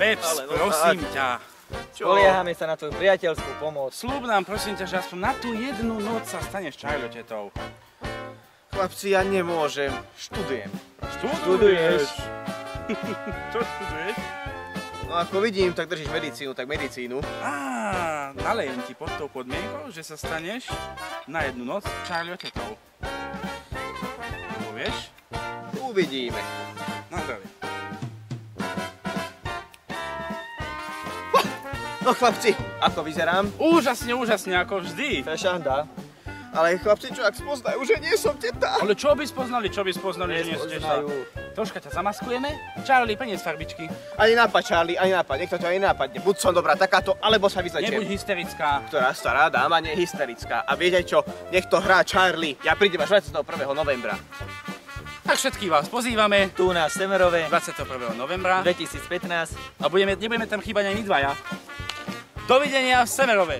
Peps, prosím ťa. Spoliehame sa na tvoju priateľskú pomoc. Sľub nám, prosím ťa, že aspoň na tú jednu noc sa staneš Charlotetou. Chlapci, ja nemôžem. Študujem. Študuješ? Čo študuješ? No ako vidím, tak držíš medicínu, tak medicínu. Á, nalejem ti pod tou podmienkou, že sa staneš na jednu noc Charlotetou. Povieš? Uvidíme. Na zdravie. No chlapci, ako vyzerám? Úžasne, úžasne, ako vždy. Fešanda. Ale chlapci, čo ak spoznajú, že nie som teta? Ale čo by spoznali, že nie sú teta? Troška ťa zamaskujeme? Charlie, prinies farbičky. Ani nápad, Charlie, ani nápad. Niekto ťa ani nápadne. Buď som dobrá takáto, alebo sa vyzlečiem. Nebuď hysterická. Ktorá stará dáma nie je hysterická. A viete čo? Nech to hrá Charlie. Ja prídem až 21. novembra. Tak všetkých vás pozývame. Tu na Semerove. 21. novembra. 2015. A nebudeme tam chýbať aj my dvaja. Dovidenia v Semerove.